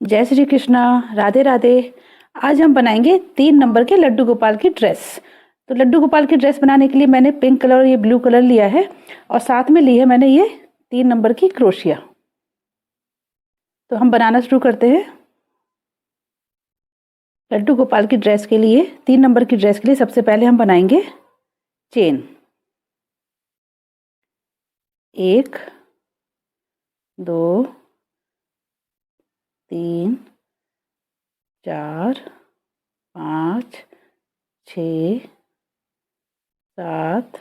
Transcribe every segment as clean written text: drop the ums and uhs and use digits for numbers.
जय श्री कृष्णा। राधे राधे। आज हम बनाएंगे 3 नंबर के लड्डू गोपाल की ड्रेस। तो लड्डू गोपाल की ड्रेस बनाने के लिए मैंने पिंक कलर और ये ब्लू कलर लिया है और साथ में ली है मैंने ये 3 नंबर की क्रोशिया। तो हम बनाना शुरू करते हैं। लड्डू गोपाल की ड्रेस के लिए 3 नंबर की ड्रेस के लिए सबसे पहले हम बनाएंगे चेन। 1 2 3 4 5 6 7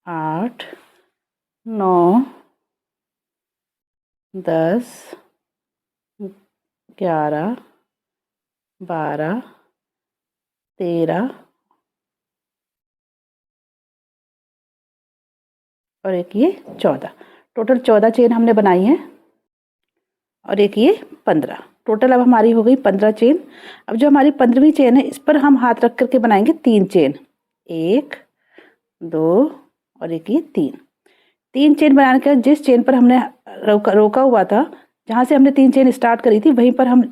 8 9 10 11 12 13 और एक ये 14। टोटल 14 चेन हमने बनाई है और एक ये 15। टोटल अब हमारी हो गई 15 चेन। अब जो हमारी 15वीं चेन है इस पर हम हाथ रख करके बनाएंगे 3 चेन। 1 2 और एक ये 3 चेन बनाने के बाद जिस चेन पर हमने रोका हुआ था, जहाँ से हमने 3 चेन स्टार्ट करी थी, वहीं पर हम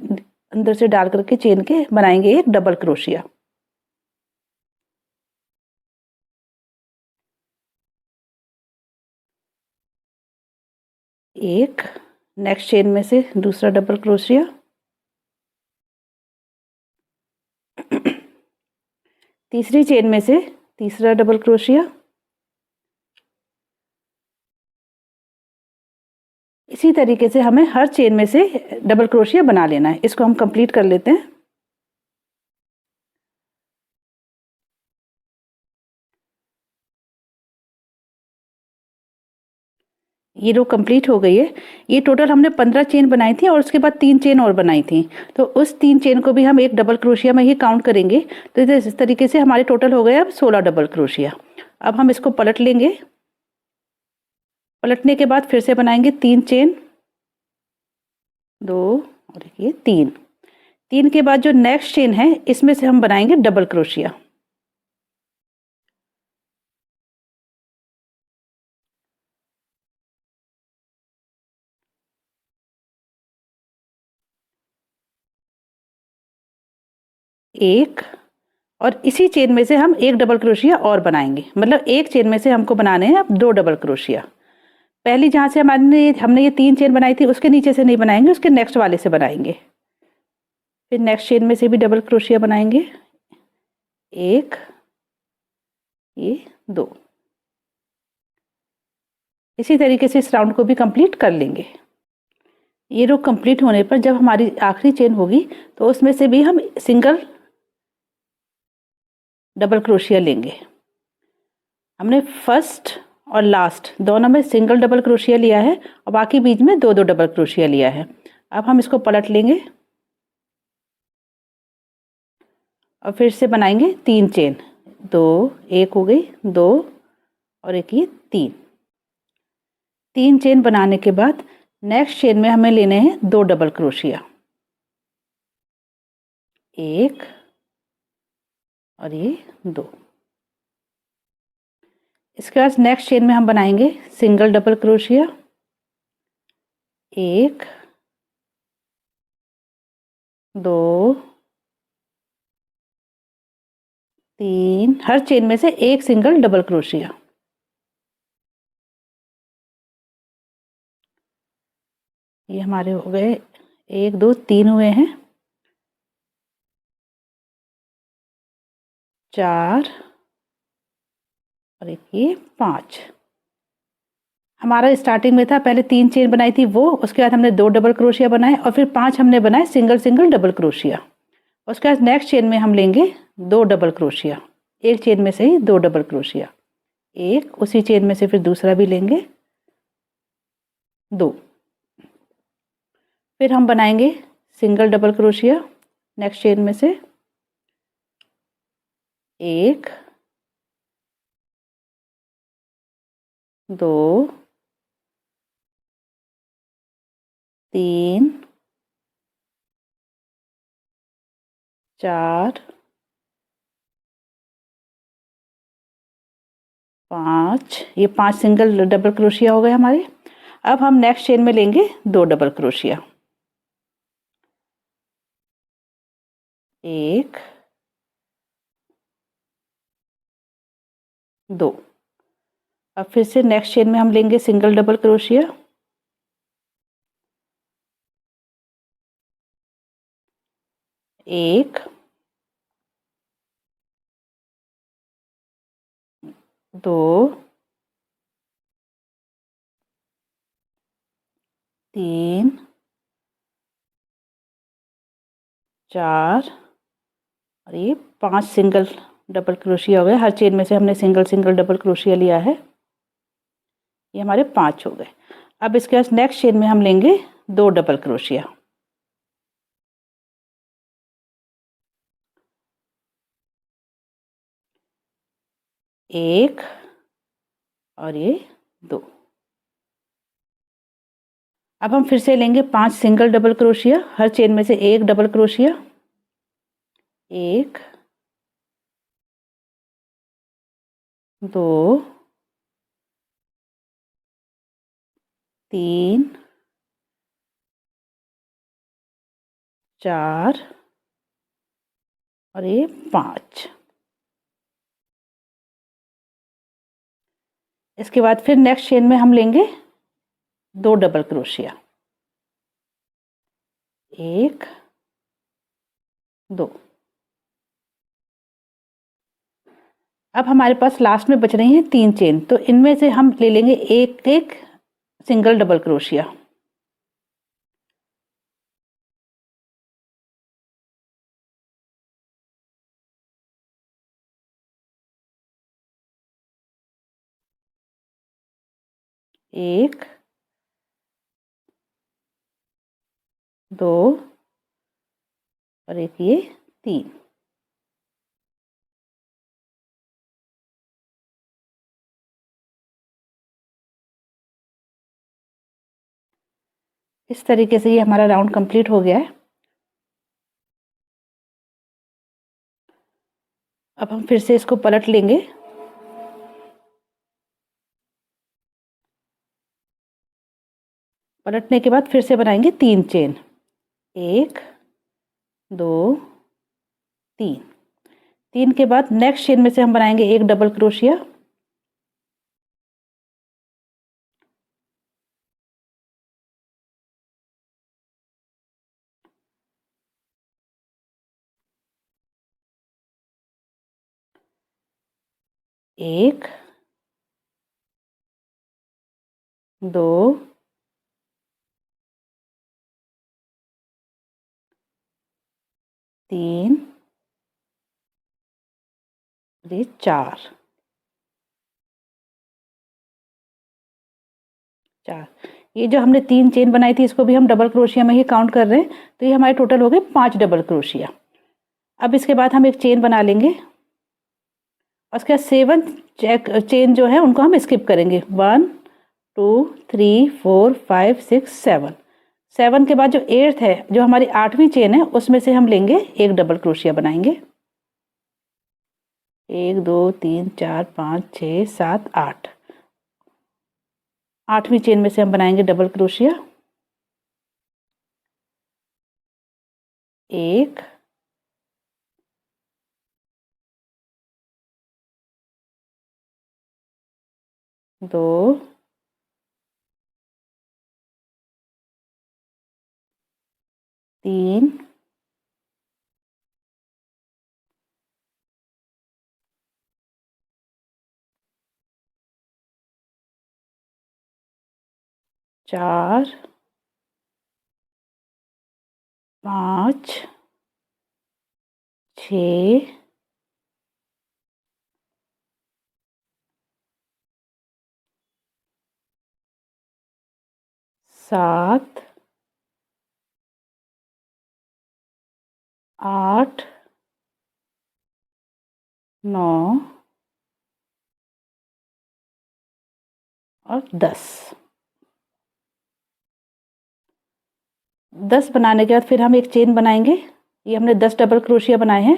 अंदर से डाल करके चेन के बनाएंगे एक डबल क्रोशिया। एक नेक्स्ट चेन में से दूसरा डबल क्रोशिया, तीसरी चेन में से तीसरा डबल क्रोशिया। इसी तरीके से हमें हर चेन में से डबल क्रोशिया बना लेना है। इसको हम कंप्लीट कर लेते हैं। ये रो कंप्लीट हो गई है। ये टोटल हमने 15 चेन बनाई थी और उसके बाद 3 चेन और बनाई थी। तो उस 3 चेन को भी हम एक डबल क्रोशिया में ही काउंट करेंगे। तो इस तरीके से हमारे टोटल हो गए अब 16 डबल क्रोशिया। अब हम इसको पलट लेंगे। पलटने के बाद फिर से बनाएंगे 3 चेन, 2 और ये 3 के बाद जो नेक्स्ट चेन है इसमें से हम बनाएंगे डबल क्रोशिया। एक और इसी चेन में से हम एक डबल क्रोशिया और बनाएंगे। मतलब एक चेन में से हमको बनाने हैं अब 2 डबल क्रोशिया। पहली जहाँ से हमने ये 3 चेन बनाई थी उसके नीचे से नहीं बनाएंगे, उसके नेक्स्ट वाले से बनाएंगे। फिर नेक्स्ट चेन में से भी डबल क्रोशिया बनाएंगे। 1 ये 2। इसी तरीके से इस राउंड को भी कंप्लीट कर लेंगे। ये रो कंप्लीट होने पर जब हमारी आखिरी चेन होगी तो उसमें से भी हम सिंगल डबल क्रोशिया लेंगे। हमने फर्स्ट और लास्ट दोनों में सिंगल डबल क्रोशिया लिया है और बाकी बीच में 2 डबल क्रोशिया लिया है। अब हम इसको पलट लेंगे और फिर से बनाएंगे 3 चेन। 2 एक हो गई, 2 और एक ये 3 चेन बनाने के बाद नेक्स्ट चेन में हमें लेने हैं 2 डबल क्रोशिया। 1 और ये 2। इसके बाद नेक्स्ट चेन में हम बनाएंगे सिंगल डबल क्रोशिया। 1 2 3। हर चेन में से एक सिंगल डबल क्रोशिया। ये हमारे हो गए 1 2 3 हुए हैं, 4 और एक ये 5। हमारा स्टार्टिंग में था पहले 3 चेन बनाई थी वो, उसके बाद हमने 2 डबल क्रोशिया बनाए और फिर 5 हमने बनाए सिंगल सिंगल डबल क्रोशिया। उसके बाद नेक्स्ट चेन में हम लेंगे 2 डबल क्रोशिया। एक चेन में से ही 2 डबल क्रोशिया। एक उसी चेन में से फिर दूसरा भी लेंगे 2। फिर हम बनाएंगे single double crochet next chain में से। 1 2 3 4 5। ये 5 सिंगल डबल क्रोशिया हो गए हमारे। अब हम नेक्स्ट चेन में लेंगे 2 डबल क्रोशिया। 1 2। अब फिर से नेक्स्ट चेन में हम लेंगे सिंगल डबल क्रोशिया, 1 2 3 4 और ये 5 सिंगल डबल क्रोशिया हो गए। हर चेन में से हमने सिंगल सिंगल डबल क्रोशिया लिया है। ये हमारे 5 हो गए। अब इसके बाद नेक्स्ट चेन में हम लेंगे 2 डबल क्रोशिया, 1 और ये 2। अब हम फिर से लेंगे 5 सिंगल डबल क्रोशिया, हर चेन में से 1 डबल क्रोशिया, 1 2 3 4 और ये 5। इसके बाद फिर नेक्स्ट चेन में हम लेंगे 2 डबल क्रोशिया, 1 2। अब हमारे पास लास्ट में बच रही हैं 3 चेन, तो इनमें से हम ले लेंगे एक एक सिंगल डबल क्रोशिया, 1 2 और एक ये 3। इस तरीके से ये हमारा राउंड कंप्लीट हो गया है। अब हम फिर से इसको पलट लेंगे, पलटने के बाद फिर से बनाएंगे 3 चेन, 1 2 3। 3 के बाद नेक्स्ट चेन में से हम बनाएंगे 1 डबल क्रोशिया, 1 2 3 ये 4 4। ये जो हमने 3 चेन बनाई थी इसको भी हम डबल क्रोशिया में ही काउंट कर रहे हैं, तो ये हमारे टोटल हो गए 5 डबल क्रोशिया। अब इसके बाद हम एक चेन बना लेंगे और उसके बाद 7 चेन जो है उनको हम स्किप करेंगे, 1 2 3 4 5 6 7। 7 के बाद जो 8th है, जो हमारी 8वीं चेन है, उसमें से हम लेंगे 1 डबल क्रोशिया बनाएंगे, 1 2 3 4 5 6 7 8। 8वीं चेन में से हम बनाएंगे डबल क्रोशिया, 1 2 3 4 5 6 7 8 9 और 10। 10 बनाने के बाद फिर हम एक चेन बनाएंगे। ये हमने 10 डबल क्रोशिया बनाए हैं।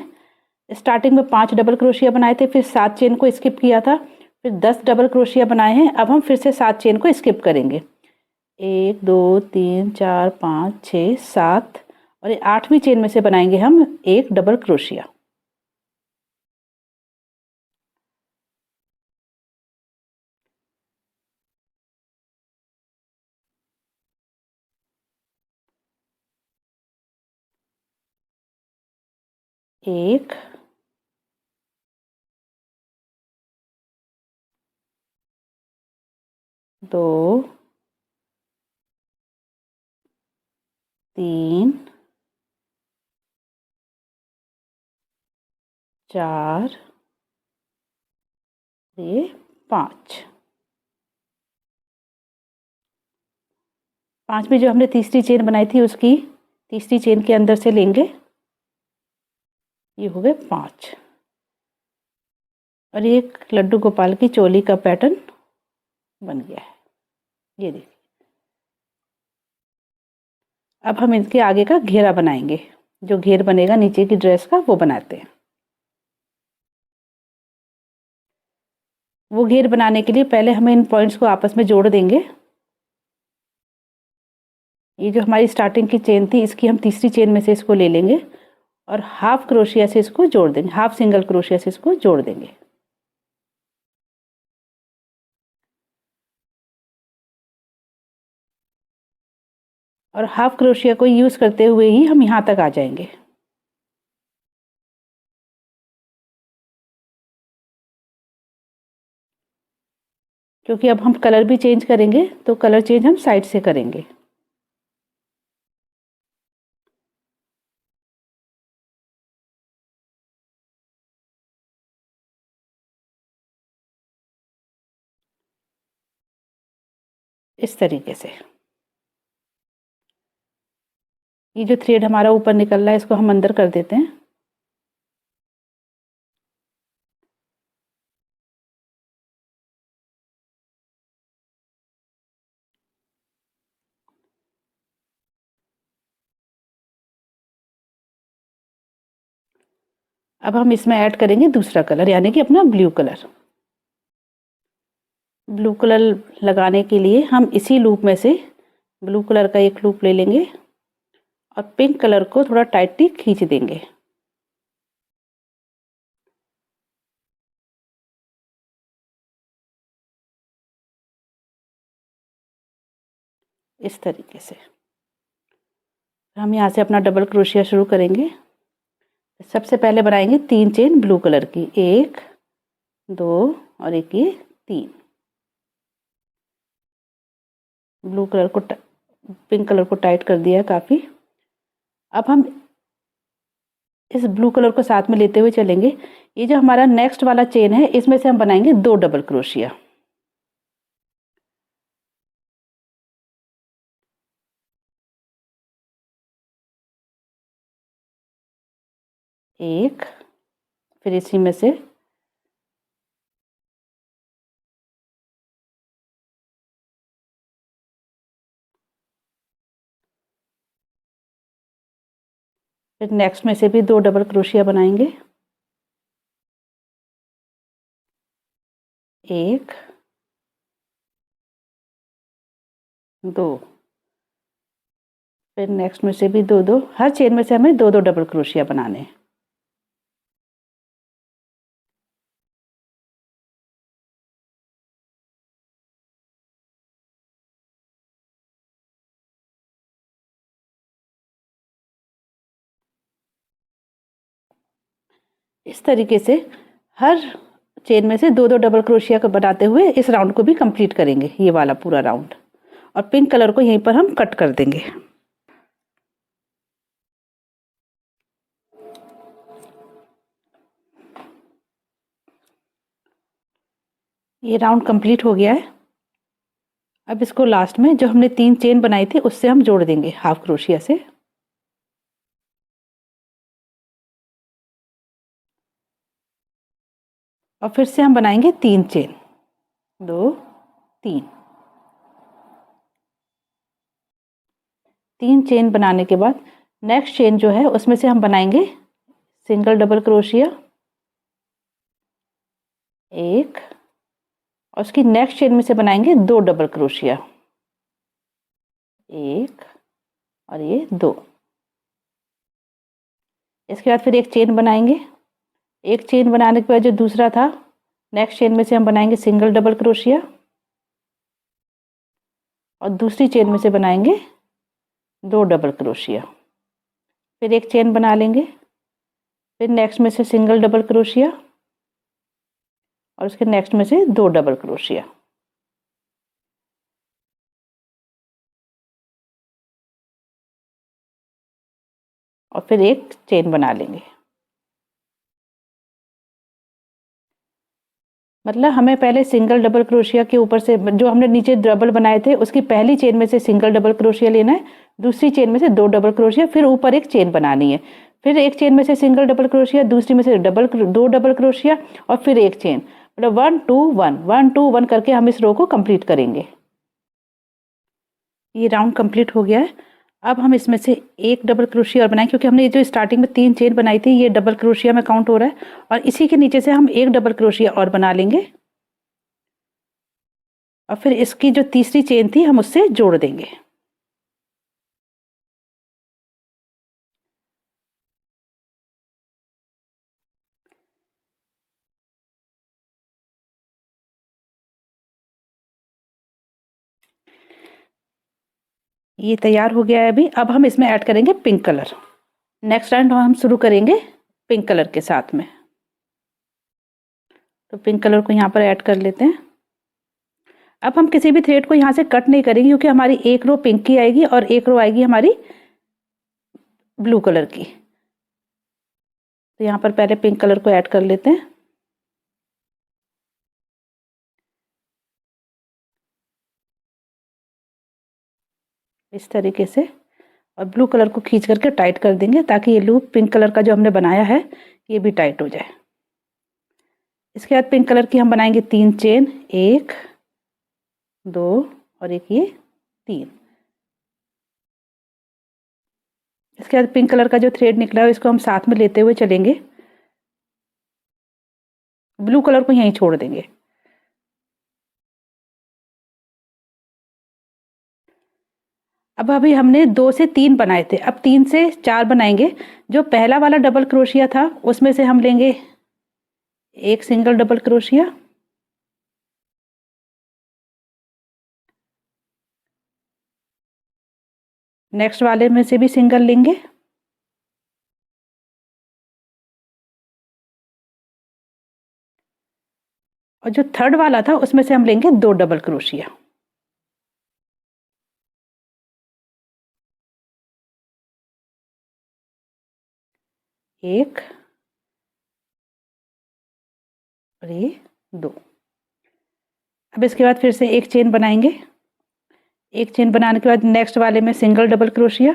स्टार्टिंग में 5 डबल क्रोशिया बनाए थे, फिर 7 चेन को स्किप किया था, फिर 10 डबल क्रोशिया बनाए हैं। अब हम फिर से 7 चेन को स्किप करेंगे, 1 2 3 4 5 6 7 और ये 8वीं चेन में से बनाएंगे हम एक डबल क्रोशिया, एक, दो, तीन, चार, ये 5। 5 में जो हमने तीसरी चेन बनाई थी उसकी तीसरी चेन के अंदर से लेंगे, ये हो गए 5। और ये एक लड्डू गोपाल की चोली का पैटर्न बन गया है, ये देखिए। अब हम इनके आगे का घेरा बनाएंगे, जो घेर बनेगा नीचे की ड्रेस का वो बनाते हैं। वो घेर बनाने के लिए पहले हमें इन पॉइंट्स को आपस में जोड़ देंगे। ये जो हमारी स्टार्टिंग की चेन थी इसकी हम तीसरी चेन में से इसको ले लेंगे और हाफ क्रोशिया से इसको जोड़ देंगे, हाफ सिंगल क्रोशिया से इसको जोड़ देंगे। और हाफ क्रोशिया को यूज़ करते हुए ही हम यहाँ तक आ जाएंगे। क्योंकि अब हम कलर भी चेंज करेंगे तो कलर चेंज हम साइड से करेंगे। इस तरीके से ये जो थ्रेड हमारा ऊपर निकल रहा है इसको हम अंदर कर देते हैं। अब हम इसमें ऐड करेंगे दूसरा कलर, यानी कि अपना ब्लू कलर। ब्लू कलर लगाने के लिए हम इसी लूप में से ब्लू कलर का एक लूप ले लेंगे और पिंक कलर को थोड़ा टाइटली खींच देंगे। इस तरीके से हम यहाँ से अपना डबल क्रोशिया शुरू करेंगे। सबसे पहले बनाएंगे 3 चेन ब्लू कलर की, 1, 2 और एक ये 3। ब्लू कलर को पिंक कलर को टाइट कर दिया है काफ़ी। अब हम इस ब्लू कलर को साथ में लेते हुए चलेंगे। ये जो हमारा नेक्स्ट वाला चेन है इसमें से हम बनाएंगे 2 डबल क्रोशिया, एक, फिर इसी में से फिर नेक्स्ट में से भी 2 डबल क्रोशिया बनाएंगे, एक, 2, फिर नेक्स्ट में से भी 2-2। हर चेन में से हमें 2-2 डबल क्रोशिया बनाने हैं। इस तरीके से हर चेन में से 2-2 डबल क्रोशिया का बनाते हुए इस राउंड को भी कंप्लीट करेंगे, ये वाला पूरा राउंड। और पिंक कलर को यहीं पर हम कट कर देंगे। ये राउंड कंप्लीट हो गया है। अब इसको लास्ट में जो हमने 3 चेन बनाई थी उससे हम जोड़ देंगे हाफ क्रोशिया से। और फिर से हम बनाएंगे 3 चेन, 2, 3। 3 चेन बनाने के बाद नेक्स्ट चेन जो है उसमें से हम बनाएंगे सिंगल डबल क्रोशिया, एक, और उसकी नेक्स्ट चेन में से बनाएंगे 2 डबल क्रोशिया, एक और ये 2। इसके बाद फिर एक चेन बनाएंगे। एक चेन बनाने के बाद जो दूसरा था, नेक्स्ट चेन में से हम बनाएंगे सिंगल डबल क्रोशिया और दूसरी चेन में से बनाएंगे 2 डबल क्रोशिया। फिर एक चेन बना लेंगे, फिर नेक्स्ट में से सिंगल डबल क्रोशिया और उसके नेक्स्ट में से 2 डबल क्रोशिया। और फिर एक चेन बना लेंगे। मतलब हमें पहले सिंगल डबल क्रोशिया के ऊपर से जो हमने नीचे डबल बनाए थे उसकी पहली चेन में से सिंगल डबल क्रोशिया लेना है, दूसरी चेन में से 2 डबल क्रोशिया, फिर ऊपर एक चेन बनानी है, फिर एक चेन में से सिंगल डबल क्रोशिया, दूसरी में से 2 डबल क्रोशिया और फिर एक चेन। मतलब 1 2 1 1 2 1 करके हम इस रो को कंप्लीट करेंगे। ये राउंड कंप्लीट हो गया है। अब हम इसमें से एक डबल क्रोशिया और बनाएं, क्योंकि हमने ये जो स्टार्टिंग में 3 चेन बनाई थी ये डबल क्रोशिया में काउंट हो रहा है, और इसी के नीचे से हम एक डबल क्रोशिया और बना लेंगे और फिर इसकी जो तीसरी चेन थी हम उससे जोड़ देंगे। ये तैयार हो गया है अभी। अब हम इसमें ऐड करेंगे पिंक कलर। नेक्स्ट राउंड हम शुरू करेंगे पिंक कलर के साथ में। तो पिंक कलर को यहाँ पर ऐड कर लेते हैं। अब हम किसी भी थ्रेड को यहाँ से कट नहीं करेंगे, क्योंकि हमारी एक रो पिंक की आएगी और एक रो आएगी हमारी ब्लू कलर की। तो यहाँ पर पहले पिंक कलर को ऐड कर लेते हैं। इस तरीके से, और ब्लू कलर को खींच करके टाइट कर देंगे ताकि ये लूप पिंक कलर का जो हमने बनाया है ये भी टाइट हो जाए। इसके बाद पिंक कलर की हम बनाएंगे 3 चेन, 1 2 और एक ये 3। इसके बाद पिंक कलर का जो थ्रेड निकला है इसको हम साथ में लेते हुए चलेंगे। ब्लू कलर को यहीं छोड़ देंगे। अब अभी हमने 2 से 3 बनाए थे, अब 3 से 4 बनाएंगे। जो पहला वाला डबल क्रोशिया था उसमें से हम लेंगे एक सिंगल डबल क्रोशिया, नेक्स्ट वाले में से भी सिंगल लेंगे, और जो थर्ड वाला था उसमें से हम लेंगे 2 डबल क्रोशिया। एक और ये 2। अब इसके बाद फिर से एक चेन बनाएंगे। एक चेन बनाने के बाद नेक्स्ट वाले में सिंगल डबल क्रोशिया,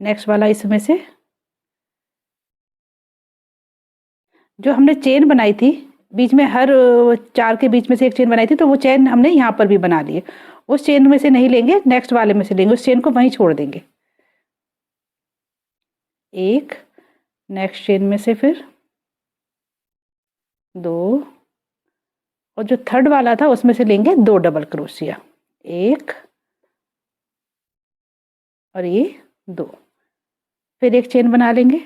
नेक्स्ट वाला इसमें से जो हमने चेन बनाई थी बीच में, हर 4 के बीच में से एक चेन बनाई थी, तो वो चेन हमने यहाँ पर भी बना ली है। उस चेन में से नहीं लेंगे, नेक्स्ट वाले में से लेंगे, उस चेन को वहीं छोड़ देंगे। एक, नेक्स्ट चेन में से फिर 2, और जो थर्ड वाला था उसमें से लेंगे 2 डबल क्रोशिया, एक और ये 2। फिर एक चेन बना लेंगे।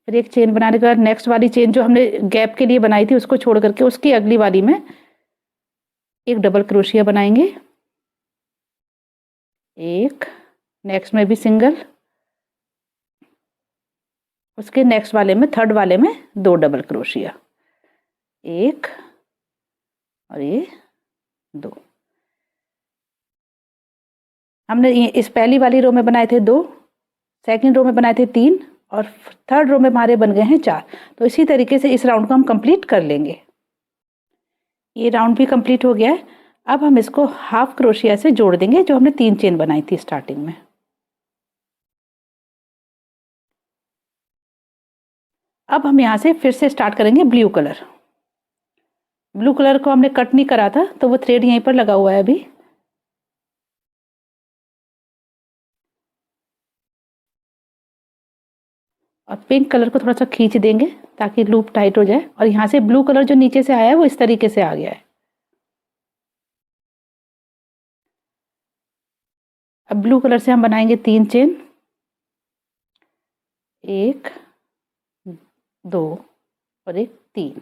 फिर एक चेन बनाने के बाद नेक्स्ट वाली चेन जो हमने गैप के लिए बनाई थी उसको छोड़ करके उसकी अगली वाली में एक डबल क्रोशिया बनाएंगे, एक, नेक्स्ट में भी सिंगल, उसके नेक्स्ट वाले में, थर्ड वाले में 2 डबल क्रोशिया, एक और ये 2। हमने ये इस पहली वाली रो में बनाए थे 2, सेकंड रो में बनाए थे 3 और थर्ड रो में हमारे बन गए हैं 4। तो इसी तरीके से इस राउंड को हम कंप्लीट कर लेंगे। ये राउंड भी कंप्लीट हो गया है। अब हम इसको हाफ क्रोशिया से जोड़ देंगे जो हमने 3 चेन बनाई थी स्टार्टिंग में। अब हम यहाँ से फिर से स्टार्ट करेंगे ब्लू कलर। ब्लू कलर को हमने कट नहीं करा था तो वो थ्रेड यहीं पर लगा हुआ है अभी। और पिंक कलर को थोड़ा सा खींच देंगे ताकि लूप टाइट हो जाए, और यहाँ से ब्लू कलर जो नीचे से आया है वो इस तरीके से आ गया है। अब ब्लू कलर से हम बनाएंगे 3 चेन, 1 2 और 1 3।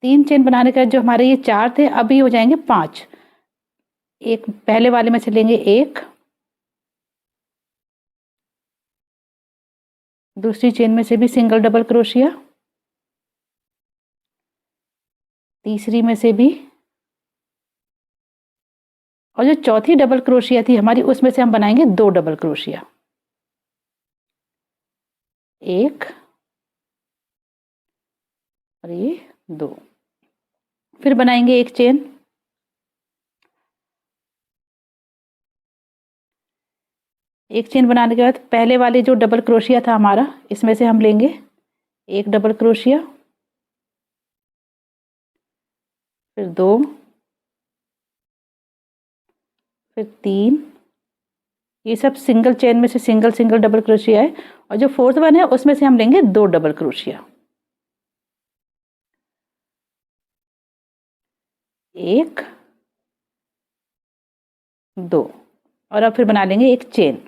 3 चेन बनाने का जो हमारे ये 4 थे, अभी हो जाएंगे 5। एक पहले वाले में से लेंगे 1, दूसरी चेन में से भी सिंगल डबल क्रोशिया, तीसरी में से भी, और जो चौथी डबल क्रोशिया थी हमारी उसमें से हम बनाएंगे 2 डबल क्रोशिया, 1 और ये 2। फिर बनाएंगे एक चेन, एक चेन बनाने के बाद पहले वाले जो डबल क्रोशिया था हमारा, इसमें से हम लेंगे 1 डबल क्रोशिया, फिर 2, फिर 3। ये सब सिंगल चेन में से सिंगल सिंगल डबल क्रोशिया है, और जो फोर्थ वन है उसमें से हम लेंगे 2 डबल क्रोशिया, 1 2, और अब फिर बना लेंगे एक चेन।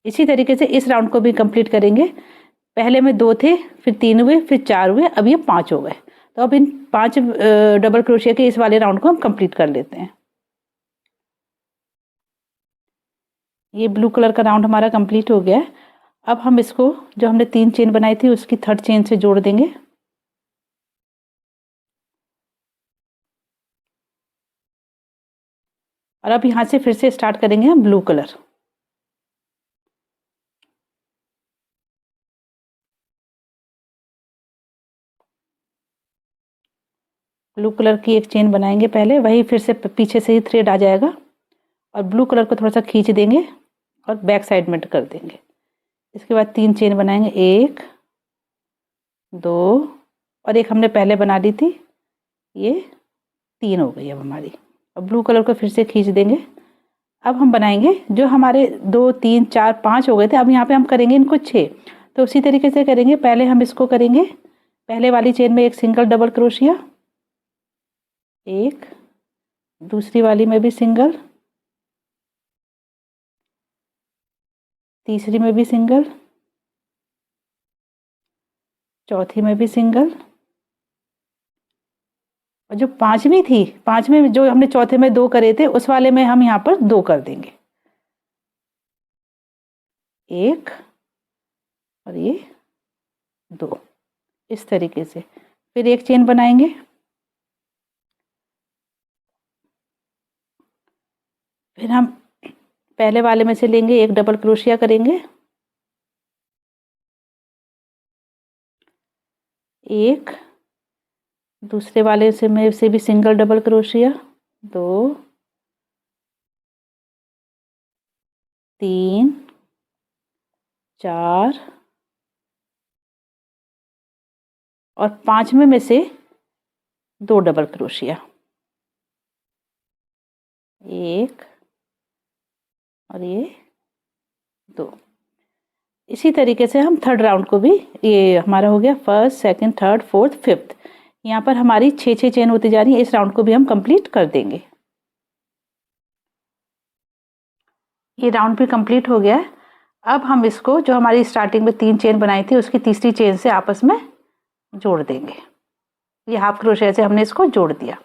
इसी तरीके से इस राउंड को भी कंप्लीट करेंगे। पहले में 2 थे, फिर 3 हुए, फिर 4 हुए, अब ये 5 हो गए। तो अब इन 5 डबल क्रोशिया के इस वाले राउंड को हम कंप्लीट कर लेते हैं। ये ब्लू कलर का राउंड हमारा कंप्लीट हो गया है। अब हम इसको जो हमने 3 चेन बनाई थी उसकी थर्ड चेन से जोड़ देंगे, और अब यहाँ से फिर से स्टार्ट करेंगे हम ब्लू कलर। ब्लू कलर की एक चेन बनाएंगे पहले, वही फिर से पीछे से ही थ्रेड आ जाएगा, और ब्लू कलर को थोड़ा सा खींच देंगे और बैक साइड में कर देंगे। इसके बाद 3 चेन बनाएंगे, 1 2, और एक हमने पहले बना ली थी, ये 3 हो गई अब हमारी। अब ब्लू कलर को फिर से खींच देंगे। अब हम बनाएंगे जो हमारे 2 3 4 5 हो गए थे, अब यहाँ पे हम करेंगे इनको 6। तो उसी तरीके से करेंगे। पहले हम इसको करेंगे, पहले वाली चेन में एक सिंगल डबल क्रोशिया, 1, दूसरी वाली में भी सिंगल, तीसरी में भी सिंगल, चौथी में भी सिंगल, और जो पांचवी थी, पांचवें में जो हमने चौथे में 2 करे थे उस वाले में हम यहाँ पर 2 कर देंगे, 1 और ये 2। इस तरीके से फिर एक चेन बनाएंगे, फिर हम पहले वाले में से लेंगे 1 डबल क्रोशिया करेंगे, 1, दूसरे वाले से में से भी सिंगल डबल क्रोशिया, 2 3 4, और पांचवें में से 2 डबल क्रोशिया, 1 और ये 2। इसी तरीके से हम थर्ड राउंड को भी, ये हमारा हो गया first second third fourth fifth, यहाँ पर हमारी 6 चेन होती जा रही है। इस राउंड को भी हम कंप्लीट कर देंगे। ये राउंड भी कंप्लीट हो गया है। अब हम इसको जो हमारी स्टार्टिंग में 3 चेन बनाई थी उसकी तीसरी चेन से आपस में जोड़ देंगे। ये हाफ क्रोशिया से हमने इसको जोड़ दिया।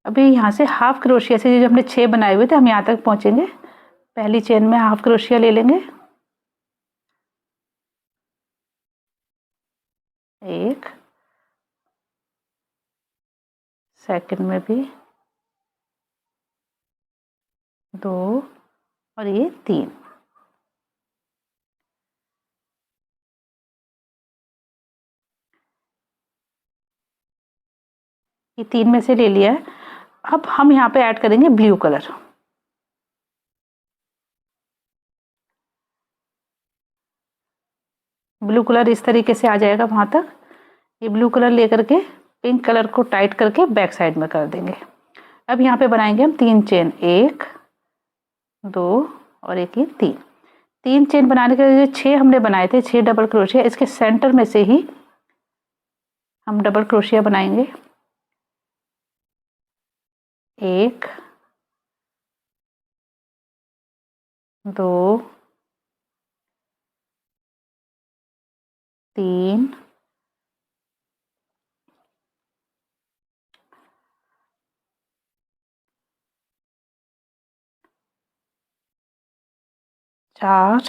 अभी यहाँ से हाफ क्रोशिया से जो हमने 6 बनाए हुए थे हम यहाँ तक पहुँचेंगे। पहली चेन में हाफ क्रोशिया ले लेंगे, 1, सेकंड में भी 2 और ये 3। ये 3 में से ले लिया है। अब हम यहाँ पे ऐड करेंगे ब्लू कलर। ब्लू कलर इस तरीके से आ जाएगा वहां तक। ये ब्लू कलर लेकर के पिंक कलर को टाइट करके बैक साइड में कर देंगे। अब यहाँ पे बनाएंगे हम 3 चेन, 1 2 और एक ये 3। 3 चेन बनाने के लिए 6 हमने बनाए थे, 6 डबल क्रोशिया, इसके सेंटर में से ही हम डबल क्रोशिया बनाएंगे। एक, दो, तीन, चार,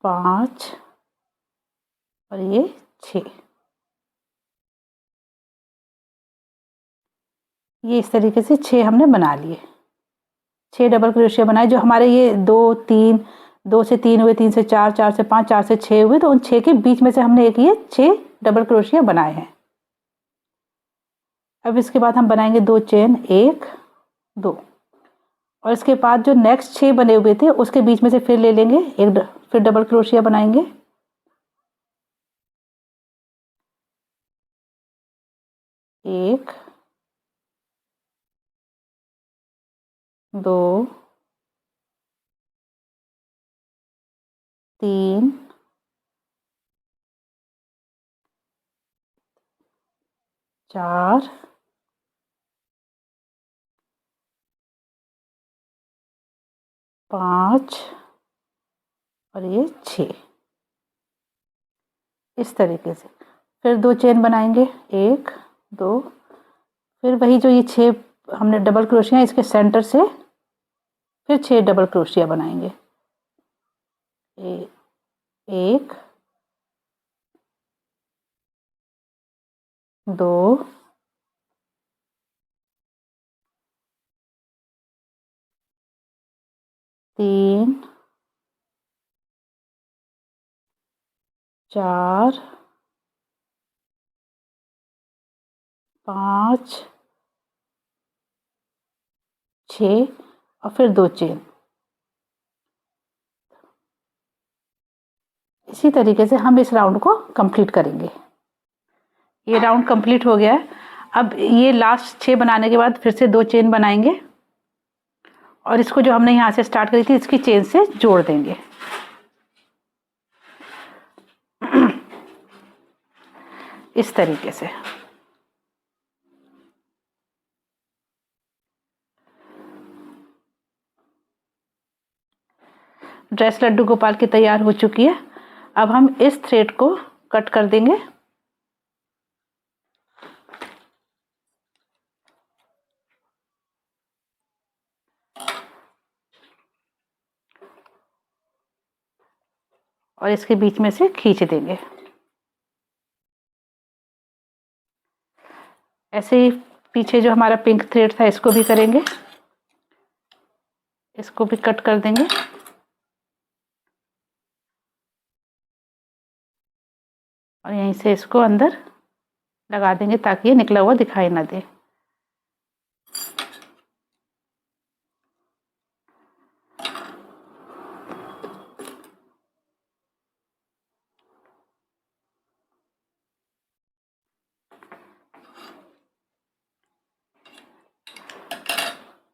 पाँच और ये 6। ये इस तरीके से 6 हमने बना लिए। 6 डबल क्रोशिया बनाए। जो हमारे ये 2 3, 2 से 3 हुए, 3 से 4, 4 से 5, 4 से 6 हुए, तो उन 6 के बीच में से हमने एक ये 6 डबल क्रोशिया बनाए हैं। अब इसके बाद हम बनाएंगे 2 चेन, 1, 2, और इसके बाद जो नेक्स्ट 6 बने हुए थे उसके बीच में से फिर ले लेंगे एक, फिर डबल क्रोशिया बनाएंगे। एक, दो, तीन, चार, पाँच और ये 6। इस तरीके से फिर 2 चेन बनाएंगे, 1, 2, फिर वही जो ये 6 हमने डबल क्रोशिया इसके सेंटर से फिर 6 डबल क्रोशिया बनाएंगे। एक, दो, तीन, चार, पाँच, 6 और फिर 2 चेन। इसी तरीके से हम इस राउंड को कंप्लीट करेंगे। ये राउंड कंप्लीट हो गया है। अब ये लास्ट 6 बनाने के बाद फिर से 2 चेन बनाएंगे और इसको जो हमने यहाँ से स्टार्ट करी थी इसकी चेन से जोड़ देंगे। इस तरीके से ड्रेस लड्डू गोपाल की तैयार हो चुकी है। अब हम इस थ्रेड को कट कर देंगे। और इसके बीच में से खींच देंगे। ऐसे ही पीछे जो हमारा पिंक थ्रेड था इसको भी करेंगे, इसको भी कट कर देंगे। और यहीं से इसको अंदर लगा देंगे ताकि ये निकला हुआ दिखाई ना दे।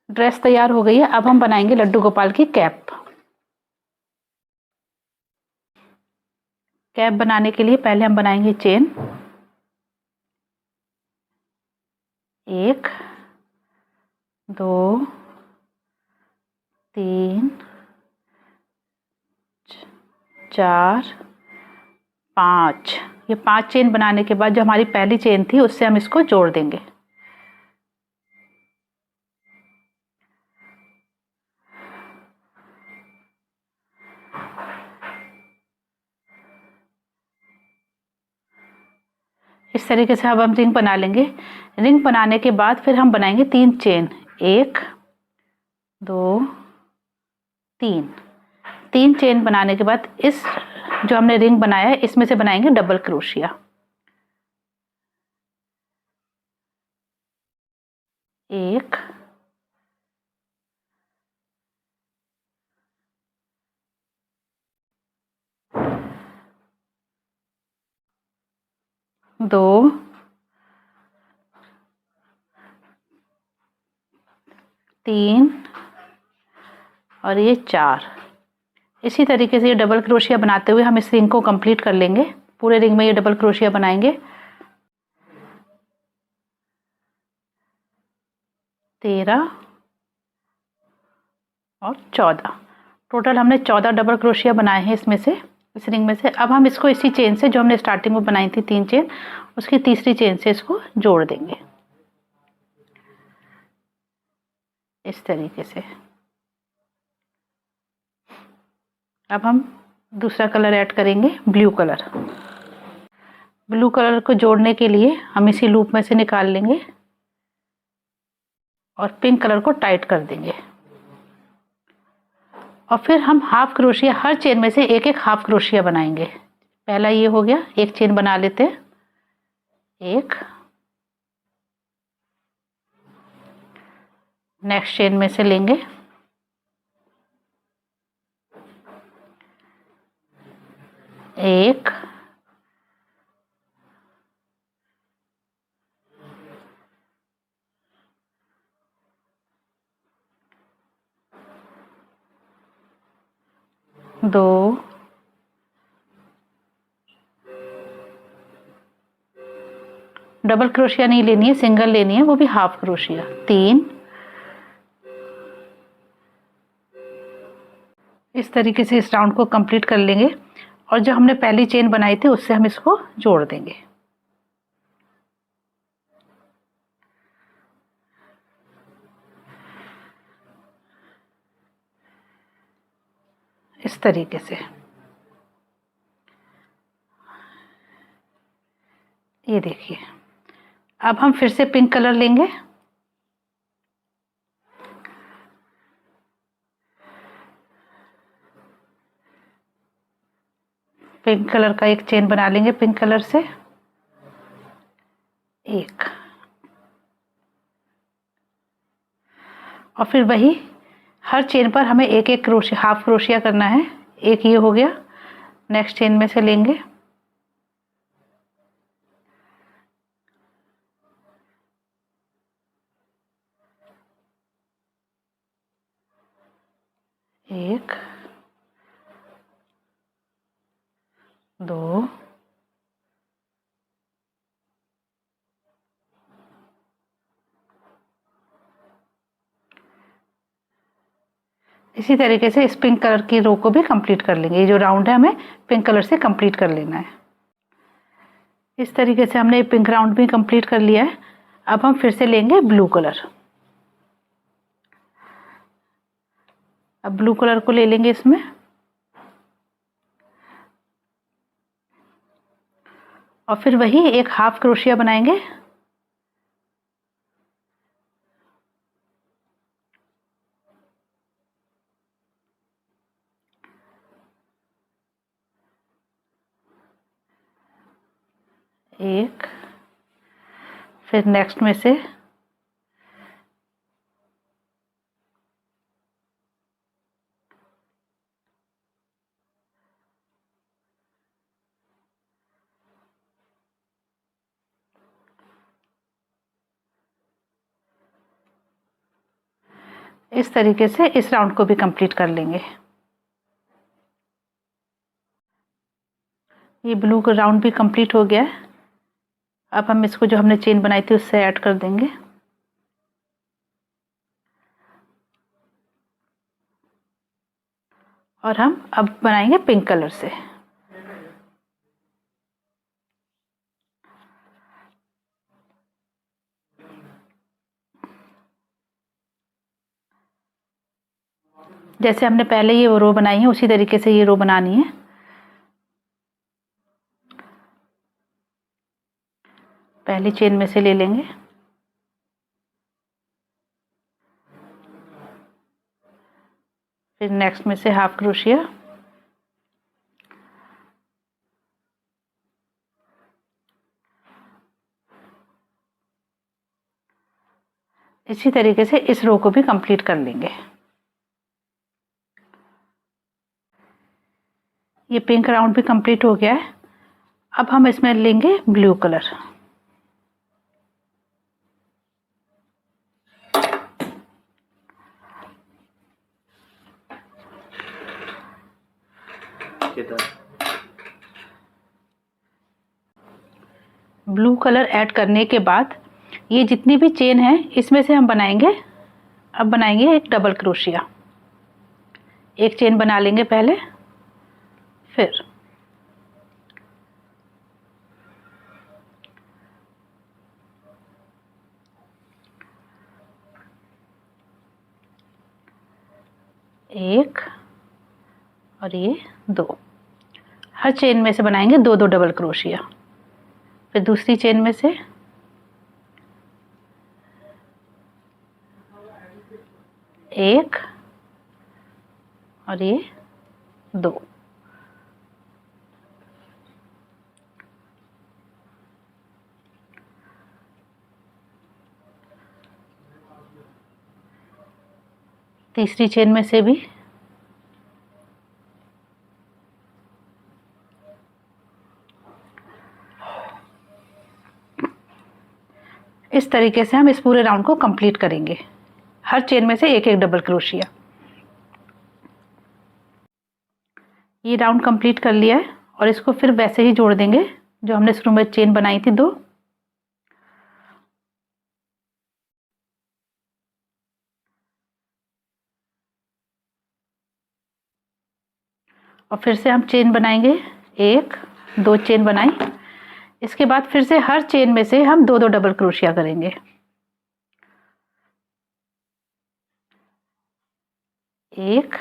ड्रेस तैयार हो गई है। अब हम बनाएंगे लड्डू गोपाल की कैप। कैप बनाने के लिए पहले हम बनाएंगे चेन, 1, 2, 3, 4, 5। ये 5 चेन बनाने के बाद जो हमारी पहली चेन थी उससे हम इसको जोड़ देंगे। इस तरीके से अब हम रिंग बना लेंगे। रिंग बनाने के बाद फिर हम बनाएंगे 3 चेन, 1, 2, 3। 3 चेन बनाने के बाद इस जो हमने रिंग बनाया है इसमें से बनाएंगे डबल क्रोशिया। 1, 2, 3 और ये 4। इसी तरीके से ये डबल क्रोशिया बनाते हुए हम इस रिंग को कंप्लीट कर लेंगे। पूरे रिंग में ये डबल क्रोशिया बनाएंगे। 13 और 14, टोटल हमने 14 डबल क्रोशिया बनाए हैं इसमें से, इस रिंग में से। अब हम इसको इसी चेन से, जो हमने स्टार्टिंग में बनाई थी 3 चेन, उसकी तीसरी चेन से इसको जोड़ देंगे इस तरीके से। अब हम दूसरा कलर ऐड करेंगे, ब्लू कलर। ब्लू कलर को जोड़ने के लिए हम इसी लूप में से निकाल लेंगे और पिंक कलर को टाइट कर देंगे। और फिर हम हाफ क्रोशिया, हर चेन में से एक एक हाफ क्रोशिया बनाएंगे। पहला ये हो गया, एक चेन बना लेते हैं, एक, नेक्स्ट चेन में से लेंगे, एक, दो, डबल क्रोशिया नहीं लेनी है, सिंगल लेनी है, वो भी हाफ क्रोशिया, 3। इस तरीके से इस राउंड को कंप्लीट कर लेंगे और जो हमने पहली चेन बनाई थी उससे हम इसको जोड़ देंगे इस तरीके से। ये देखिए, अब हम फिर से पिंक कलर लेंगे, पिंक कलर का एक चेन बना लेंगे, पिंक कलर से एक, और फिर वही हर चेन पर हमें एक एक क्रोशिया, हाफ क्रोशिया करना है। एक ये हो गया, नेक्स्ट चेन में से लेंगे, एक, दो, इसी तरीके से इस पिंक कलर की रो को भी कंप्लीट कर लेंगे। ये जो राउंड है हमें पिंक कलर से कंप्लीट कर लेना है। इस तरीके से हमने पिंक राउंड भी कंप्लीट कर लिया है। अब हम फिर से लेंगे ब्लू कलर। अब ब्लू कलर को ले लेंगे इसमें, और फिर वही एक हाफ क्रोशिया बनाएंगे, एक, फिर नेक्स्ट में से इस तरीके से इस राउंड को भी कंप्लीट कर लेंगे। ये ब्लू का राउंड भी कंप्लीट हो गया है। अब हम इसको, जो हमने चेन बनाई थी उससे ऐड कर देंगे, और हम अब बनाएंगे पिंक कलर से। जैसे हमने पहले ये रो बनाई है उसी तरीके से ये रो बनानी है। पहली चेन में से ले लेंगे, फिर नेक्स्ट में से हाफ क्रोशिया, इसी तरीके से इस रो को भी कंप्लीट कर लेंगे। ये पिंक राउंड भी कंप्लीट हो गया है। अब हम इसमें लेंगे blue colour. Blue colour add करने के बाद ये जितनी भी चेन है इसमें से हम बनाएंगे, अब बनाएंगे एक डबल क्रोशिया। एक चेन बना लेंगे पहले, फिर एक और ये दो, हर चेन में से बनाएंगे दो दो डबल क्रोशिया। फिर दूसरी चेन में से एक और ये दो, तीसरी चेन में से भी इस तरीके से हम इस पूरे राउंड को कंप्लीट करेंगे, हर चेन में से एक एक डबल क्रोशिया। ये राउंड कंप्लीट कर लिया है और इसको फिर वैसे ही जोड़ देंगे जो हमने शुरू में चेन बनाई थी दो। और फिर से हम चेन बनाएंगे, एक दो चेन बनाई, इसके बाद फिर से हर चेन में से हम दो दो डबल क्रोशिया करेंगे। एक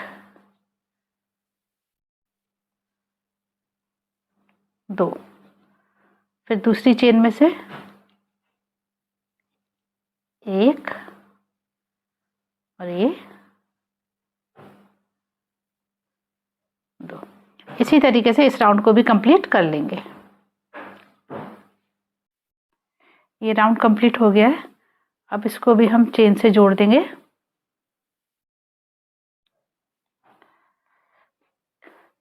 दो, फिर दूसरी चेन में से एक और ये दो। इसी तरीके से इस राउंड को भी कंप्लीट कर लेंगे। ये राउंड कंप्लीट हो गया है, अब इसको भी हम चेन से जोड़ देंगे।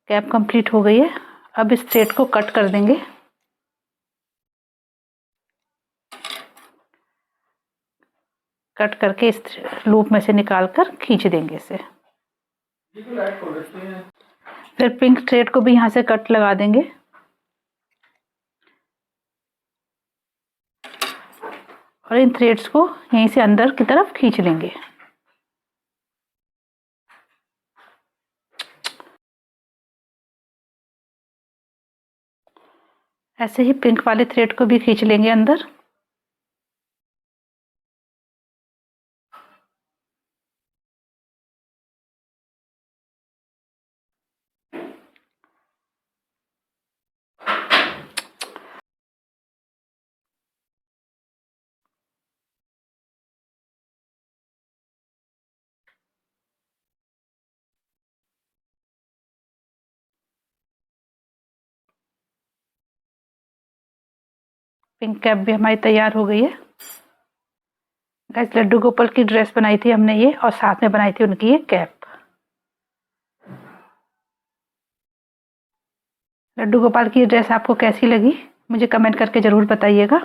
कैप कंप्लीट हो गई है, अब इस थ्रेड को कट कर देंगे। कट करके इस लूप में से निकाल कर खींच देंगे इसे। फिर पिंक थ्रेड को भी यहाँ से कट लगा देंगे और इन थ्रेड्स को यहीं से अंदर की तरफ खींच लेंगे। ऐसे ही पिंक वाले थ्रेड को भी खींच लेंगे अंदर। पिंक कैप भी हमारी तैयार हो गई है। गाइस, लड्डू गोपाल की ड्रेस बनाई थी हमने ये, और साथ में बनाई थी उनकी ये कैप। लड्डू गोपाल की ड्रेस आपको कैसी लगी मुझे कमेंट करके ज़रूर बताइएगा।